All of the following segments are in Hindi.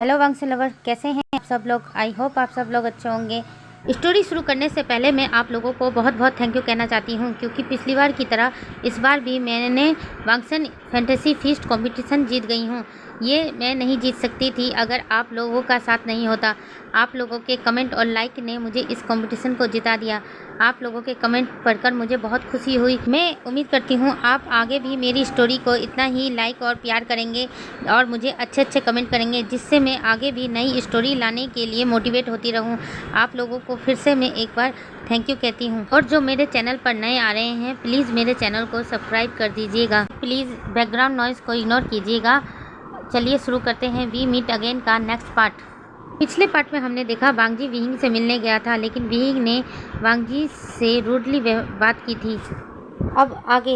हेलो वंश लवर, कैसे हैं आप सब लोग। आई होप आप सब लोग अच्छे होंगे। स्टोरी शुरू करने से पहले मैं आप लोगों को बहुत बहुत थैंक यू कहना चाहती हूं, क्योंकि पिछली बार की तरह इस बार भी मैंने वांगसन फैंटेसी फीस्ट कंपटीशन जीत गई हूं। ये मैं नहीं जीत सकती थी अगर आप लोगों का साथ नहीं होता। आप लोगों के कमेंट और लाइक ने मुझे इस कंपटीशन को जिता दिया। आप लोगों के कमेंट पढ़कर मुझे बहुत खुशी हुई। मैं उम्मीद करती हूँ आप आगे भी मेरी स्टोरी को इतना ही लाइक और प्यार करेंगे और मुझे अच्छे अच्छे कमेंट करेंगे, जिससे मैं आगे भी नई स्टोरी लाने के लिए मोटिवेट होती रहूँ। आप लोगों को फिर से मैं एक बार थैंक यू कहती हूँ। और जो मेरे चैनल पर नए आ रहे हैं, प्लीज़ मेरे चैनल को सब्सक्राइब कर दीजिएगा। प्लीज़ बैकग्राउंड नॉइज़ को इग्नोर कीजिएगा। चलिए शुरू करते हैं वी मीट अगेन का नेक्स्ट पार्ट। पिछले पार्ट में हमने देखा वांगजी विहिंग से मिलने गया था, लेकिन विहिंग ने वांगजी से रूडली बात की थी। अब आगे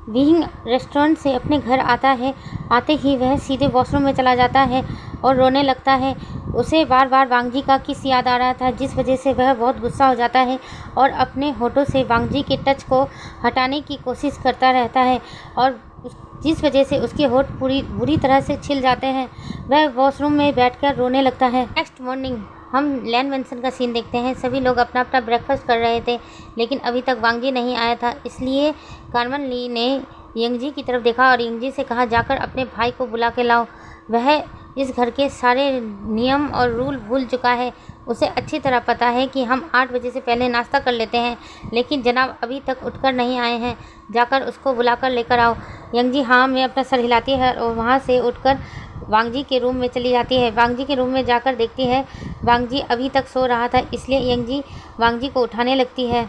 विहिंग रेस्टोरेंट से अपने घर आता है। आते ही वह सीधे वॉशरूम में चला जाता है और रोने लगता है। उसे बार बार वांगजी का किस याद आ रहा था, जिस वजह से वह बहुत गुस्सा हो जाता है और अपने होठों से वांगजी के टच को हटाने की कोशिश करता रहता है, और जिस वजह से उसके होठ बुरी तरह से छिल जाते हैं। वह वॉशरूम में बैठकर रोने लगता है। नेक्स्ट मॉर्निंग हम लैन मेंशन का सीन देखते हैं। सभी लोग अपना अपना ब्रेकफास्ट कर रहे थे, लेकिन अभी तक वांगजी नहीं आया था। इसलिए कार्मन ली ने यंगजी की तरफ देखा और यंगजी से कहा, जाकर अपने भाई को बुला के लाओ। वह इस घर के सारे नियम और रूल भूल चुका है। उसे अच्छी तरह पता है कि हम 8 बजे से पहले नाश्ता कर लेते हैं, लेकिन जनाब अभी तक उठकर नहीं आए हैं। जाकर उसको बुलाकर लेकर आओ। यंगजी हाँ में अपना सर हिलाती है और वहाँ से उठकर वांगजी के रूम में चली जाती है। वांगजी के रूम में जाकर देखती है वांगजी अभी तक सो रहा था, इसलिए यंगजी वांगजी को उठाने लगती है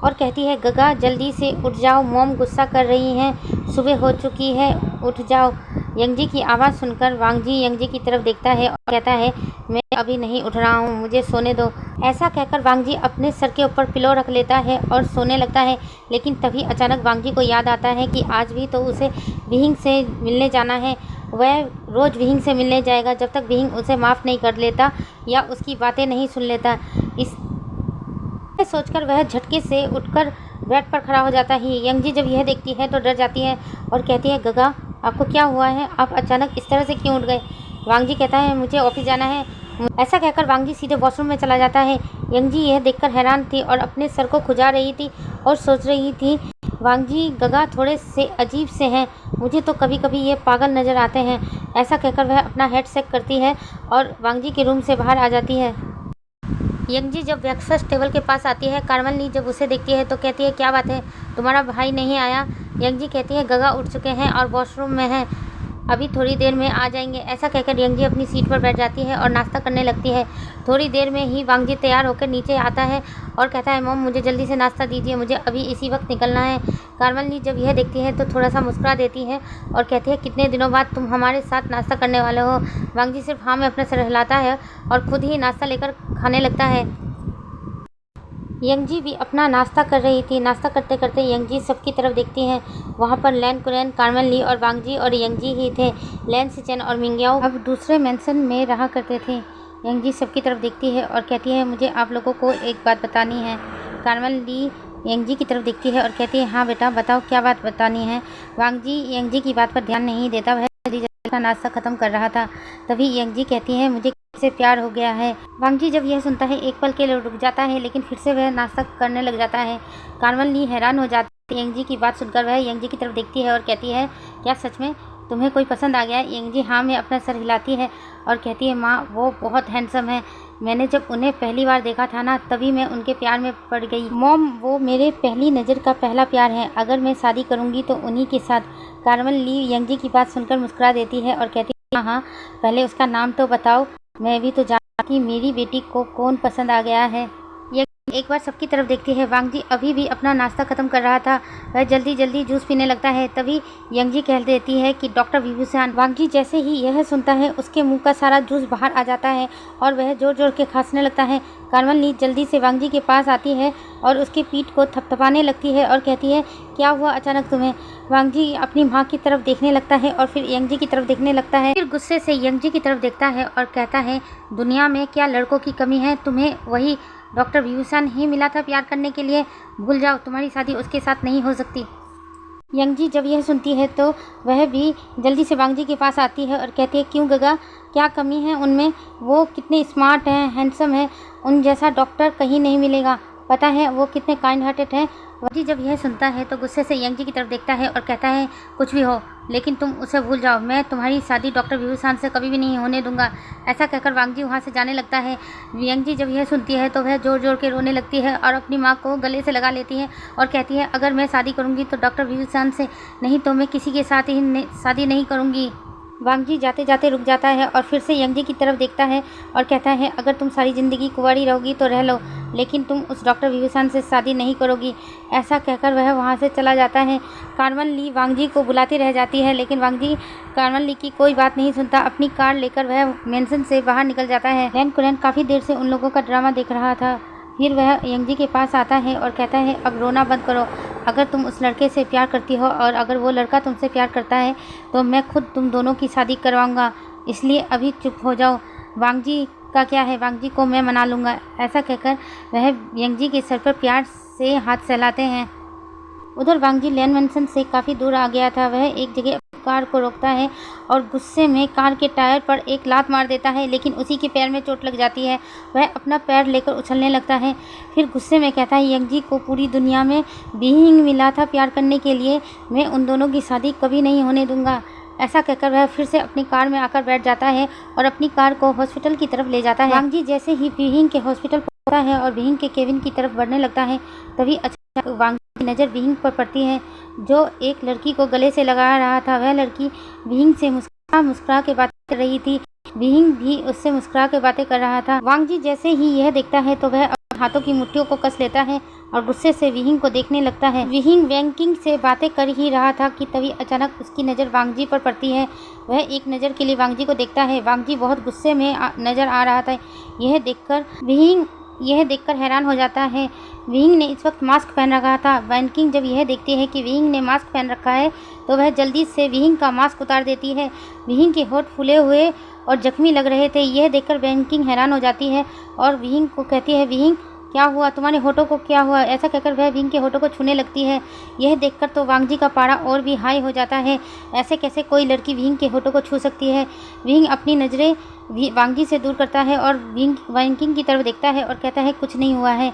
और कहती है, गगा जल्दी से उठ जाओ, मॉम गुस्सा कर रही हैं, सुबह हो चुकी है, उठ जाओ। यंगजी की आवाज़ सुनकर वांगजी यंगजी की तरफ देखता है और कहता है, मैं अभी नहीं उठ रहा हूँ, मुझे सोने दो। ऐसा कहकर वांगजी अपने सर के ऊपर पिलो रख लेता है और सोने लगता है। लेकिन तभी अचानक वांगजी को याद आता है कि आज भी तो उसे विहिंग से मिलने जाना है। वह रोज़ विहिंग से मिलने जाएगा जब तक विहिंग उसे माफ़ नहीं कर लेता या उसकी बातें नहीं सुन लेता। इस सोचकर वह झटके से उठकर बेड पर खड़ा हो जाता है। यंगजी जब यह देखती है तो डर जाती है और कहती है, गगा आपको क्या हुआ है, आप अचानक इस तरह से क्यों उठ गए। वांगजी कहता है, मुझे ऑफिस जाना है। ऐसा कहकर वांगजी सीधे वॉशरूम में चला जाता है। यंगजी यह देखकर हैरान थी और अपने सर को खुजा रही थी और सोच रही थी, वांगजी गगा थोड़े से अजीब से हैं, मुझे तो कभी कभी ये पागल नज़र आते हैं। ऐसा कहकर वह अपना हेड सेक करती है और वांगजी के रूम से बाहर आ जाती है। यंगजी जब ब्रेकफास्ट टेबल के पास आती है, कार्मन ली जब उसे देखती है तो कहती है, क्या बात है, तुम्हारा भाई नहीं आया। यंगजी कहती है, गगा उठ चुके हैं और वॉशरूम में हैं, अभी थोड़ी देर में आ जाएंगे। ऐसा कहकर यंगजी अपनी सीट पर बैठ जाती है और नाश्ता करने लगती है। थोड़ी देर में ही वांगजी तैयार होकर नीचे आता है और कहता है, मॉम मुझे जल्दी से नाश्ता दीजिए, मुझे अभी इसी वक्त निकलना है। कार्मन ली जब यह देखती है तो थोड़ा सा मुस्कुरा देती है और कहती है, कितने दिनों बाद तुम हमारे साथ नाश्ता करने वाले हो। वांगजी सिर्फ हाँ में अपना सर हिलाता है और खुद ही नाश्ता लेकर खाने लगता है। यंगजी भी अपना नाश्ता कर रही थी। नाश्ता करते करते यंगजी सबकी तरफ देखती है। वहाँ पर लैन कुरेन, कार्मन ली और वांगजी और यंगजी ही थे। लैन सिचेन और मिंगयाओ अब दूसरे मेंशन में रहा करते थे। यंगजी सबकी तरफ देखती है और कहती है, मुझे आप लोगों को एक बात बतानी है। कार्मन ली यंगजी की तरफ देखती है और कहती है, हाँ बेटा बताओ, क्या बात बतानी है। वांगजी यंगजी की बात पर ध्यान नहीं देता, वह का नाश्ता खत्म कर रहा था। तभी यंगजी कहती है, मुझे से प्यार हो गया है। वांगजी जब यह सुनता है एक पल के लिए रुक जाता है, लेकिन फिर से वह नाश्ता करने लग जाता है। कार्मन ली हैरान हो जाती है यंगजी की बात सुनकर। वह यंगजी की तरफ देखती है और कहती है, क्या सच में तुम्हें कोई पसंद आ गया है। यंगजी हाँ में अपना सर हिलाती है और कहती है, माँ वो बहुत हैंडसम है, मैंने जब उन्हें पहली बार देखा था ना, तभी मैं उनके प्यार में पड़ गई। मॉम वो मेरे पहली नज़र का पहला प्यार है, अगर मैं शादी करूँगी तो उन्हीं के साथ। कार्मन ली यंगजी की बात सुनकर मुस्कुरा देती है और कहती है, हाँ पहले उसका नाम तो बताओ, मैं भी तो जानती कि मेरी बेटी को कौन पसंद आ गया है। एक बार सबकी तरफ देखती है। वांगजी अभी भी अपना नाश्ता खत्म कर रहा था, वह जल्दी जल्दी जूस पीने लगता है। तभी यंगजी कह देती है कि डॉक्टर विभूषण। वांगजी जैसे ही यह सुनता है, उसके मुंह का सारा जूस बाहर आ जाता है और वह जोर जोर के खांसने लगता है। कार्मन ली जल्दी से वांगजी के पास आती है और उसकी पीठ को थपथपाने लगती है और कहती है, क्या हुआ अचानक तुम्हें। वांगजी अपनी माँ की तरफ देखने लगता है और फिर यंगजी की तरफ देखने लगता है। फिर गुस्से से यंगजी की तरफ देखता है और कहता है, दुनिया में क्या लड़कों की कमी है, तुम्हें वही डॉक्टर विभूषण ही मिला था प्यार करने के लिए, भूल जाओ, तुम्हारी शादी उसके साथ नहीं हो सकती। यंगजी जब यह सुनती है तो वह भी जल्दी से वांगजी के पास आती है और कहती है, क्यों गगा, क्या कमी है उनमें, वो कितने स्मार्ट हैं, हैंडसम है, उन जैसा डॉक्टर कहीं नहीं मिलेगा, पता है वो कितने काइंड हार्टेड हैं। वांगजी जब यह सुनता है तो गुस्से से यांगजी की तरफ देखता है और कहता है, कुछ भी हो लेकिन तुम उसे भूल जाओ, मैं तुम्हारी शादी डॉक्टर विभूषण से कभी भी नहीं होने दूंगा। ऐसा कहकर वांगजी वहाँ से जाने लगता है। यांगजी जब यह सुनती है तो वह जोर जोर के रोने लगती है और अपनी माँ को गले से लगा लेती है और कहती है, अगर मैं शादी करूँगी तो डॉक्टर विभूषण से, नहीं तो मैं किसी के साथ ही शादी नहीं करूँगी। वांगजी जाते जाते रुक जाता है और फिर से यांगजी की तरफ देखता है और कहता है, अगर तुम सारी ज़िंदगी कुंवारी रहोगी तो रह लो, लेकिन तुम उस डॉक्टर विभूषण से शादी नहीं करोगी। ऐसा कहकर वह वहाँ से चला जाता है। कार्मेन ली वांगजी को बुलाती रह जाती है, लेकिन वांगजी कार्मेन ली की कोई बात नहीं सुनता। अपनी कार लेकर वह मेंशन से बाहर निकल जाता है। लैन कुरैन काफ़ी देर से उन लोगों का ड्रामा देख रहा था। फिर वह यांगजी के पास आता है और कहता है, अब रोना बंद करो। अगर तुम उस लड़के से प्यार करती हो और अगर वो लड़का तुमसे प्यार करता है तो मैं खुद तुम दोनों की शादी करवाऊंगा, इसलिए अभी चुप हो जाओ। वांगजी का क्या है, वांगजी को मैं मना लूँगा। ऐसा कहकर वह यांगजी के सर पर प्यार से हाथ सहलाते हैं। उधर वांगजी लैन मेंशन से काफ़ी दूर आ गया था। वह एक जगह कार को रोकता है और गुस्से में कार के टायर पर एक लात मार देता है, लेकिन उसी के पैर में चोट लग जाती है। वह अपना पैर लेकर उछलने लगता है। फिर गुस्से में कहता है, यांगजी को पूरी दुनिया में बीइंग मिला था प्यार करने के लिए, मैं उन दोनों की शादी कभी नहीं होने दूंगा। ऐसा कहकर वह फिर से अपनी कार में आकर बैठ जाता है और अपनी कार को हॉस्पिटल की तरफ ले जाता है। वांगजी जैसे ही बीइंग के हॉस्पिटल पहुंचता है और बीइंग के केबिन की तरफ बढ़ने लगता है, तभी अचानक वांगजी की नज़र बीइंग पर पड़ती है, जो एक लड़की को गले से लगा रहा था। वह लड़की बीइंग से मुस्कुरा के बातें कर रही थी। बीइंग भी उससे मुस्कुरा के बातें कर रहा था। वांगजी जैसे ही यह देखता है तो वह अपने हाथों की मुट्ठियों को कस लेता है और गुस्से से बीइंग को देखने लगता है। बीइंग वैंकिंग से बातें कर ही रहा था कि तभी अचानक उसकी नज़र वांगजी पर पड़ती है। वह एक नज़र के लिए वांगजी को देखता है। वांगजी बहुत गुस्से में नज़र आ रहा था। यह देखकर हैरान हो जाता है। बीइंग ने इस वक्त मास्क पहन रखा था। वैंकिंग जब यह देखती है कि बीइंग ने मास्क पहन रखा है तो वह जल्दी से बीइंग का मास्क उतार देती है। बीइंग के होंठ फूले हुए और जख्मी लग रहे थे। यह देखकर वैंकिंग हैरान हो जाती है और बीइंग को कहती है, बीइंग क्या हुआ, तुम्हारे होठों को क्या हुआ। ऐसा कहकर वह बीइंग के होठों को छूने लगती है। यह देखकर तो वांगजी का पारा और भी हाई हो जाता है। ऐसे कैसे कोई लड़की बीइंग के होठों को छू सकती है। बीइंग अपनी नज़रें वांगजी से दूर करता है और वैंकिंग की तरफ देखता है और कहता है, कुछ नहीं हुआ है।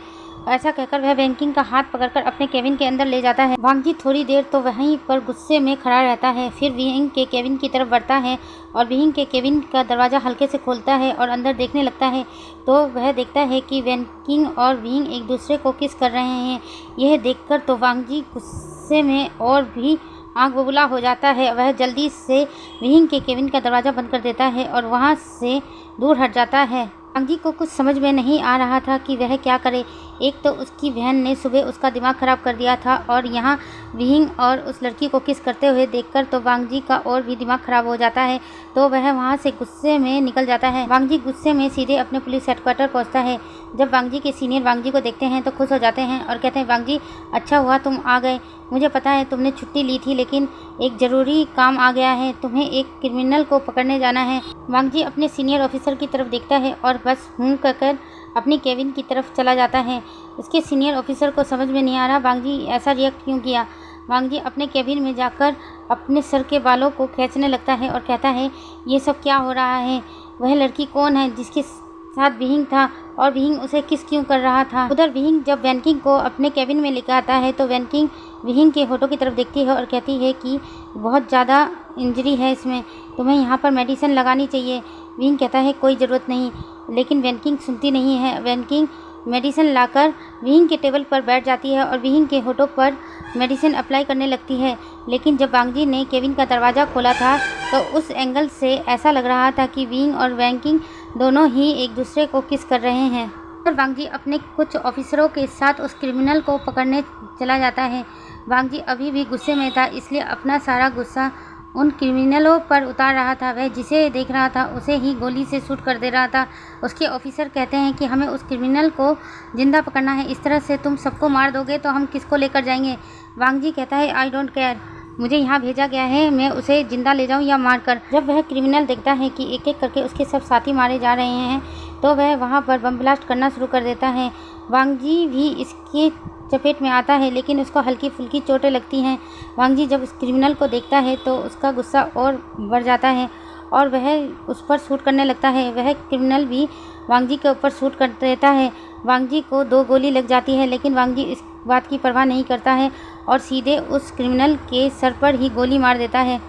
ऐसा कहकर वह वैंकिंग का हाथ पकड़कर अपने केबिन के अंदर ले जाता है। वांगजी थोड़ी देर तो वहीं पर गुस्से में खड़ा रहता है। फिर बीइंग के केबिन की तरफ बढ़ता है और बीइंग के केबिन का दरवाज़ा हल्के से खोलता है और अंदर देखने लगता है तो वह देखता है कि वैंकिंग और बीइंग एक दूसरे को किस कर रहे हैं। यह देखकर तो वांगजी गुस्से में और भी आग बबूला हो जाता है। वह जल्दी से बीइंग के केबिन का दरवाज़ा बंद कर देता है और वहाँ से दूर हट जाता है। वांगजी को कुछ समझ में नहीं आ रहा था कि वह क्या करे। एक तो उसकी बहन ने सुबह उसका दिमाग ख़राब कर दिया था और यहाँ बीइंग और उस लड़की को किस करते हुए देखकर तो वांगजी का और भी दिमाग ख़राब हो जाता है, तो वह वहाँ से गुस्से में निकल जाता है। वांगजी गुस्से में सीधे अपने पुलिस हेडक्वार्टर पहुँचता है। जब वांगजी के सीनियर वांगजी को देखते हैं तो खुश हो जाते हैं और कहते हैं, वांगजी अच्छा हुआ तुम आ गए। मुझे पता है तुमने छुट्टी ली थी, लेकिन एक ज़रूरी काम आ गया है, तुम्हें एक क्रिमिनल को पकड़ने जाना है। वांगजी अपने सीनियर ऑफिसर की तरफ देखता है और बस कहकर अपनी केबिन की तरफ चला जाता है। उसके सीनियर ऑफिसर को समझ में नहीं आ रहा वांगजी ऐसा रिएक्ट क्यों किया। वांगजी अपने केबिन में जाकर अपने सर के बालों को खींचने लगता है और कहता है, ये सब क्या हो रहा है। वह लड़की कौन है जिसके साथ बीइंग था और बीइंग उसे किस क्यों कर रहा था। उधर बीइंग जब वैंकिंग को अपने केबिन में लेकर आता है तो वैंकिंग बीइंग के होठों की तरफ देखती है और कहती है कि बहुत ज़्यादा इंजरी है इसमें, तुम्हें यहाँ पर मेडिसिन लगानी चाहिए। बीइंग कहता है, कोई ज़रूरत नहीं, लेकिन वैंकिंग सुनती नहीं है। वैंकिंग मेडिसिन लाकर बीइंग के टेबल पर बैठ जाती है और बीइंग के होठों पर मेडिसिन अप्लाई करने लगती है। लेकिन जब वांगजी ने केबिन का दरवाज़ा खोला था तो उस एंगल से ऐसा लग रहा था कि बीइंग और वैंकिंग दोनों ही एक दूसरे को किस कर रहे हैं। और वांगजी अपने कुछ ऑफिसरों के साथ उस क्रिमिनल को पकड़ने चला जाता है। वांगजी अभी भी गुस्से में था, इसलिए अपना सारा गुस्सा उन क्रिमिनलों पर उतार रहा था। वह जिसे देख रहा था उसे ही गोली से शूट कर दे रहा था। उसके ऑफिसर कहते हैं कि हमें उस क्रिमिनल को जिंदा पकड़ना है, इस तरह से तुम सबको मार दोगे तो हम किसको लेकर जाएंगे। वांगजी कहता है, आई डोंट केयर, मुझे यहाँ भेजा गया है, मैं उसे जिंदा ले जाऊँ या मार कर। जब वह क्रिमिनल देखता है कि एक एक करके उसके सब साथी मारे जा रहे हैं तो वह वहाँ पर बम ब्लास्ट करना शुरू कर देता है। वांगजी भी इसके चपेट में आता है, लेकिन उसको हल्की फुल्की चोटें लगती हैं। वांगजी जब उस क्रिमिनल को देखता है तो उसका गुस्सा और बढ़ जाता है और वह उस पर शूट करने लगता है। वह क्रिमिनल भी वांग जी के ऊपर शूट कर देता है। वांग जी को 2 गोली लग जाती है, लेकिन वांग जी इस बात की परवाह नहीं करता है और सीधे उस क्रिमिनल के सर पर ही गोली मार देता है।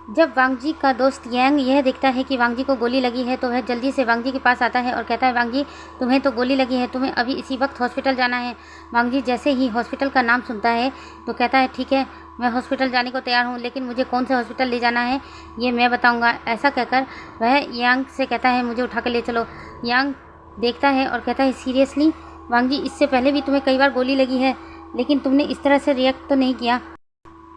जब वांग जी का दोस्त यांग यह देखता है कि वांग जी को गोली लगी है तो वह जल्दी से वांग जी के पास आता है और कहता है, वांग जी, तुम्हें तो गोली लगी है, तुम्हें अभी इसी वक्त हॉस्पिटल जाना है। वांग जी जैसे ही हॉस्पिटल का नाम सुनता है तो कहता है, ठीक है, मैं हॉस्पिटल जाने को तैयार हूँ, लेकिन मुझे कौन से हॉस्पिटल ले जाना है ये मैं बताऊँगा। ऐसा कहकर वह यांग से कहता है, मुझे उठा कर ले चलो। यांग देखता है और कहता है, सीरियसली वांग जी, इससे पहले भी तुम्हें कई बार गोली लगी है, लेकिन तुमने इस तरह से रिएक्ट तो नहीं किया।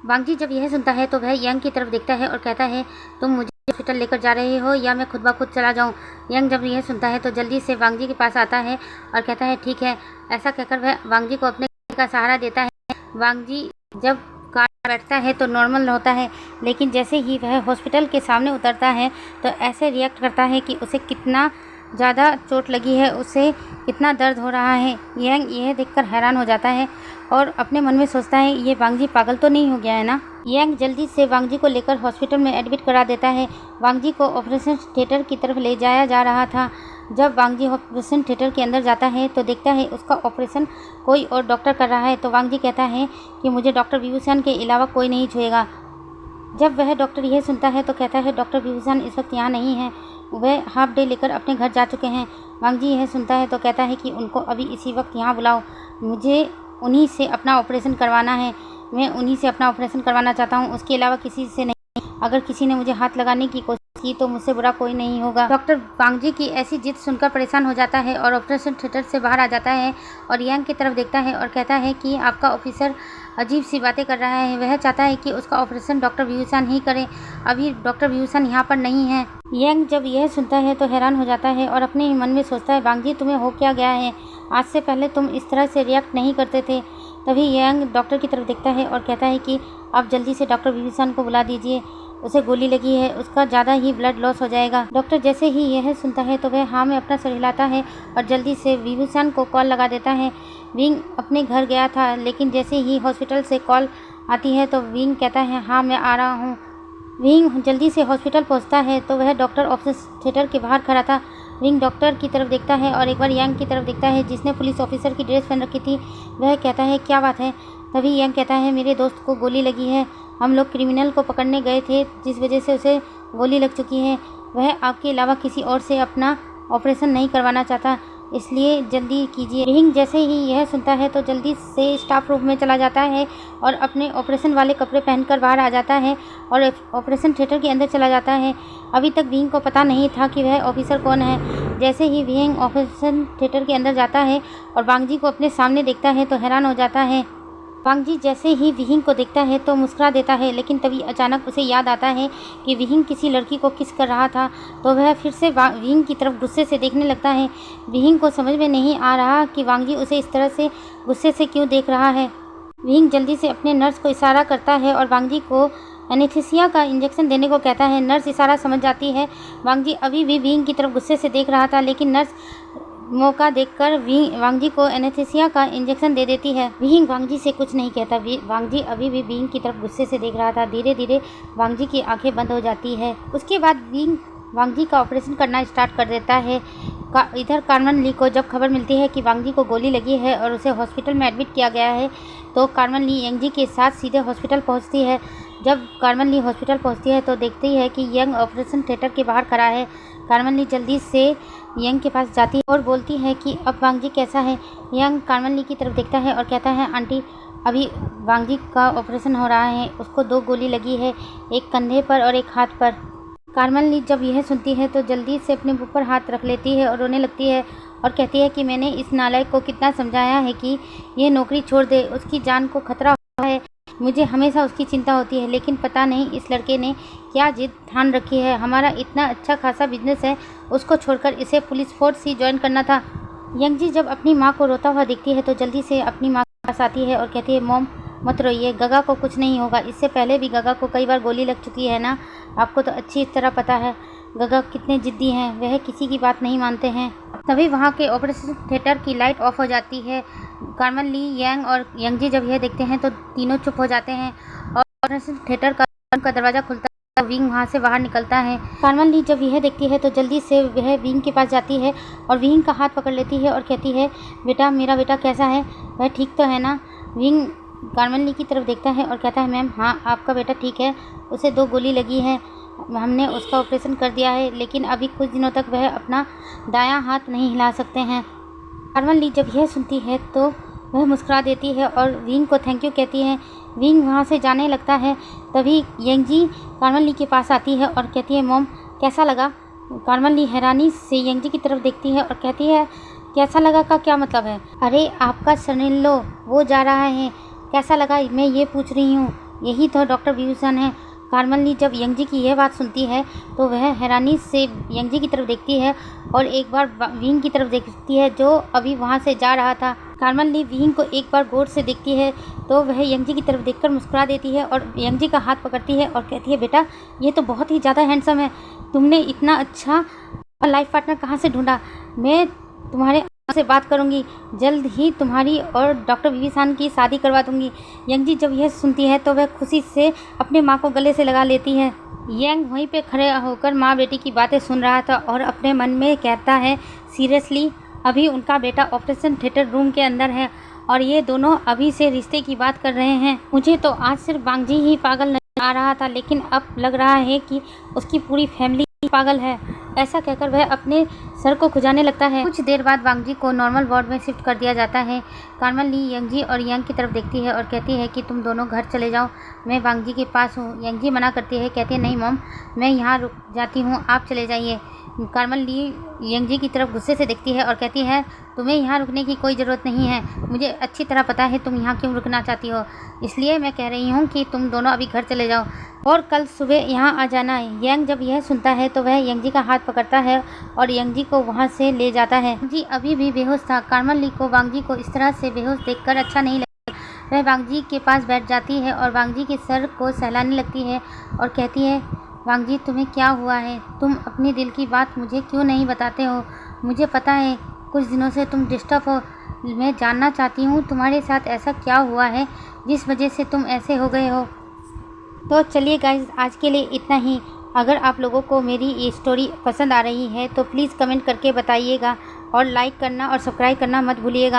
वांग जी जब यह सुनता है तो वह यांग की तरफ देखता है और कहता है, तुम मुझे हॉस्पिटल लेकर जा रहे हो या मैं खुद ब खुद चला जाऊं। यांग जब यह सुनता है तो जल्दी से वांग जी के पास आता है और कहता है, ठीक है। ऐसा कहकर वह वांग जी को अपने का सहारा देता है। वांग जी जब कार में बैठता है तो नॉर्मल होता है, लेकिन जैसे ही वह हॉस्पिटल के सामने उतरता है तो ऐसे रिएक्ट करता है कि उसे कितना ज़्यादा चोट लगी है, उसे कितना दर्द हो रहा है। यांग यह देखकर हैरान हो जाता है और अपने मन में सोचता है, ये वांग जी पागल तो नहीं हो गया है ना। यांग जल्दी से वांग जी को लेकर हॉस्पिटल में एडमिट करा देता है। वांग जी को ऑपरेशन थिएटर की तरफ ले जाया जा रहा था। जब वांग जी ऑपरेशन थिएटर के अंदर जाता है तो देखता है उसका ऑपरेशन कोई और डॉक्टर कर रहा है। तो वांग जी कहता है कि मुझे डॉक्टर विभूषण के अलावा कोई नहीं छुएगा। जब वह डॉक्टर यह सुनता है तो कहता है, डॉक्टर विभूषण इस वक्त यहाँ नहीं है, वह हाफ डे लेकर अपने घर जा चुके हैं। वांग जी यह सुनता है तो कहता है कि उनको अभी इसी वक्त यहाँ बुलाओ, मुझे उन्हीं से अपना ऑपरेशन करवाना है, मैं उन्हीं से अपना ऑपरेशन करवाना चाहता हूँ, उसके अलावा किसी से नहीं। अगर किसी ने मुझे हाथ लगाने की कोशिश की तो मुझसे बुरा कोई नहीं होगा। डॉक्टर वांग जी की ऐसी जिद सुनकर परेशान हो जाता है और ऑपरेशन थिएटर से बाहर आ जाता है और यांग की तरफ देखता है और कहता है कि आपका ऑफिसर अजीब सी बातें कर रहा है, वह चाहता है कि उसका ऑपरेशन डॉक्टर विभूषण ही करे, अभी डॉक्टर विभूषण यहाँ पर नहीं है। यांग जब यह सुनता है तो हैरान हो जाता है और अपने ही मन में सोचता है, वांग जी तुम्हें हो क्या गया है, आज से पहले तुम इस तरह से रिएक्ट नहीं करते थे। तभी यांग डॉक्टर की तरफ देखता है और कहता है कि आप जल्दी से डॉक्टर विभूषण को बुला दीजिए, उसे गोली लगी है, उसका ज़्यादा ही ब्लड लॉस हो जाएगा। डॉक्टर जैसे ही यह सुनता है तो वह हाँ में अपना सर हिलाता है और जल्दी से विभूषण को कॉल लगा देता है। विंग अपने घर गया था, लेकिन जैसे ही हॉस्पिटल से कॉल आती है तो विंग कहता है, हाँ मैं आ रहा हूँ। विंग जल्दी से हॉस्पिटल पहुँचता है तो वह डॉक्टर ऑपरेशन थिएटर के बाहर खड़ा था। विंग डॉक्टर की तरफ देखता है और एक बार यांग की तरफ देखता है जिसने पुलिस ऑफिसर की ड्रेस पहन रखी थी। वह कहता है, क्या बात है। तभी यांग कहता है, मेरे दोस्त को गोली लगी है, हम लोग क्रिमिनल को पकड़ने गए थे जिस वजह से उसे गोली लग चुकी है, वह आपके अलावा किसी और से अपना ऑपरेशन नहीं करवाना चाहता, इसलिए जल्दी कीजिए। विंग जैसे ही यह सुनता है तो जल्दी से स्टाफ रूम में चला जाता है और अपने ऑपरेशन वाले कपड़े पहनकर बाहर आ जाता है और ऑपरेशन थिएटर के अंदर चला जाता है। अभी तक विंग को पता नहीं था कि वह ऑफिसर कौन है। जैसे ही विंग ऑपरेशन थिएटर के अंदर जाता है और वांग जी को अपने सामने देखता है तो हैरान हो जाता है। वांग जी जैसे ही विहिंग को देखता है तो मुस्कुरा देता है, लेकिन तभी अचानक उसे याद आता है कि विहिंग किसी लड़की को किस कर रहा था, तो वह फिर से विहिंग की तरफ गुस्से से देखने लगता है। विहिंग को समझ में नहीं आ रहा कि वांग जी उसे इस तरह से गुस्से से क्यों देख रहा है। विहिंग जल्दी से अपने नर्स को इशारा करता है और वांग जी को एनेस्थीसिया का इंजेक्शन देने को कहता है। नर्स इशारा समझ जाती है। वांग जी अभी भी विहिंग की तरफ गुस्से से देख रहा था, लेकिन नर्स मौका देखकर वांग जी को एनेस्थीसिया का इंजेक्शन दे देती है। विहिंग वांग जी से कुछ नहीं कहता। वांग जी अभी भी विहिंग की तरफ गुस्से से देख रहा था। धीरे धीरे वांग जी की आंखें बंद हो जाती है। उसके बाद विहिंग वांग जी का ऑपरेशन करना स्टार्ट कर देता है। इधर कार्मन ली को जब खबर मिलती है कि वांग जी को गोली लगी है और उसे हॉस्पिटल में एडमिट किया गया है, तो कार्मन ली यंग जी के साथ सीधे हॉस्पिटल पहुंचती है। जब कार्मन ली हॉस्पिटल पहुंचती है तो देखती है कि यंग ऑपरेशन थिएटर के बाहर खड़ा है। कार्मन ली जल्दी से यंग के पास जाती है और बोलती है कि अब वांग जी कैसा है। यंग कार्मन ली की तरफ देखता है और कहता है, आंटी अभी वांग जी का ऑपरेशन हो रहा है, उसको 2 गोली लगी है, एक कंधे पर और एक हाथ पर। कार्मन ली जब यह सुनती है तो जल्दी से अपने मुंह पर हाथ रख लेती है और रोने लगती है और कहती है कि मैंने इस नालायक को कितना समझाया है कि ये नौकरी छोड़ दे, उसकी जान को खतरा हुआ है, मुझे हमेशा उसकी चिंता होती है, लेकिन पता नहीं इस लड़के ने क्या जिद ठान रखी है। हमारा इतना अच्छा खासा बिजनेस है, उसको छोड़कर इसे पुलिस फोर्स ही ज्वाइन करना था। यंग जी जब अपनी माँ को रोता हुआ देखती है तो जल्दी से अपनी माँ के पास आती है और कहती है, मॉम मत रोइए, गगा को कुछ नहीं होगा, इससे पहले भी गगा को कई बार गोली लग चुकी है ना, आपको तो अच्छी तरह पता है गगा कितने जिद्दी हैं, वह किसी की बात नहीं मानते हैं। तभी वहाँ के ऑपरेशन थिएटर की लाइट ऑफ हो जाती है। कार्मन ली, यंग और यंग जी जब यह देखते हैं तो तीनों चुप हो जाते हैं और ऑपरेशन थिएटर का दरवाज़ा खुलता विंग वहाँ से बाहर निकलता है। कार्मेल ली जब यह देखती है तो जल्दी से वह विंग के पास जाती है और विंग का हाथ पकड़ लेती है और कहती है, बेटा मेरा बेटा कैसा है, वह ठीक तो है ना। विंग कार्मेल ली की तरफ देखता है और कहता है, मैम हाँ आपका बेटा ठीक है, उसे 2 गोली लगी है, हमने उसका ऑपरेशन कर दिया है, लेकिन अभी कुछ दिनों तक वह अपना दायां हाथ नहीं हिला सकते हैं। कार्मेल ली जब यह सुनती है तो वह मुस्कुरा देती है और विंग को थैंक यू कहती है। विंग वहाँ से जाने लगता है, तभी यंगजी कार्मेल ली के पास आती है और कहती है, मॉम कैसा लगा। कार्मेल ली हैरानी से यंगजी की तरफ देखती है और कहती है, कैसा लगा का क्या मतलब है। अरे आपका सन-इन-लॉ वो जा रहा है, कैसा लगा मैं ये पूछ रही हूँ, यही तो डॉक्टर विभूषण है। कार्मेल ली जब यंगजी की यह बात सुनती है तो वह हैरानी से यंगजी की तरफ देखती है और एक बार विंग की तरफ देखती है जो अभी वहाँ से जा रहा था। कार्मेल ली विंग को एक बार गौर से देखती है तो वह यंगजी की तरफ देखकर मुस्कुरा देती है और यंगजी का हाथ पकड़ती है और कहती है, बेटा ये तो बहुत ही ज़्यादा हैंडसम है, तुमने इतना अच्छा लाइफ पार्टनर कहाँ से ढूंढा। मैं तुम्हारे से बात करूंगी, जल्द ही तुम्हारी और डॉक्टर विभूषण की शादी करवा दूंगी। यंगजी जब यह सुनती है तो वह खुशी से अपने माँ को गले से लगा लेती है। यंग वहीं पे खड़े होकर माँ बेटी की बातें सुन रहा था और अपने मन में कहता है, सीरियसली अभी उनका बेटा ऑपरेशन थिएटर रूम के अंदर है और ये दोनों अभी से रिश्ते की बात कर रहे हैं। मुझे तो आज सिर्फ वांगजी ही पागल नजर आ रहा था, लेकिन अब लग रहा है कि उसकी पूरी फैमिली पागल है। ऐसा कहकर वह अपने सर को खुजाने लगता है। कुछ देर बाद वांगजी को नॉर्मल वार्ड में शिफ्ट कर दिया जाता है। कार्मेल ली यंगजी और यंग की तरफ देखती है और कहती है कि तुम दोनों घर चले जाओ, मैं वांगजी के पास हूँ। यंगजी मना करती है, कहती है, नहीं मॉम मैं यहाँ रुक जाती हूँ, आप चले जाइए। कार्मेल ली यंगजी की तरफ गुस्से से देखती है और कहती है, तुम्हें यहाँ रुकने की कोई ज़रूरत नहीं है, मुझे अच्छी तरह पता है तुम यहाँ क्यों रुकना चाहती हो, इसलिए मैं कह रही हूँ कि तुम दोनों अभी घर चले जाओ और कल सुबह यहाँ आ जाना। यंग जब यह सुनता है तो वह यंगजी का हाथ पकड़ता है और यंगजी को वहाँ से ले जाता है। यंगजी अभी भी बेहोश था। कार्मेल ली को वांगजी को इस तरह से बेहोश देखकर अच्छा नहीं लगा। वह वांगजी के पास बैठ जाती है और वांगजी के सर को सहलाने लगती है और कहती है, वांगजी तुम्हें क्या हुआ है, तुम अपनी दिल की बात मुझे क्यों नहीं बताते हो। मुझे पता है कुछ दिनों से तुम डिस्टर्ब हो, मैं जानना चाहती हूँ तुम्हारे साथ ऐसा क्या हुआ है जिस वजह से तुम ऐसे हो गए हो। तो चलिए गाइज आज के लिए इतना ही। अगर आप लोगों को मेरी ये स्टोरी पसंद आ रही है तो प्लीज़ कमेंट करके बताइएगा और लाइक करना और सब्सक्राइब करना मत भूलिएगा।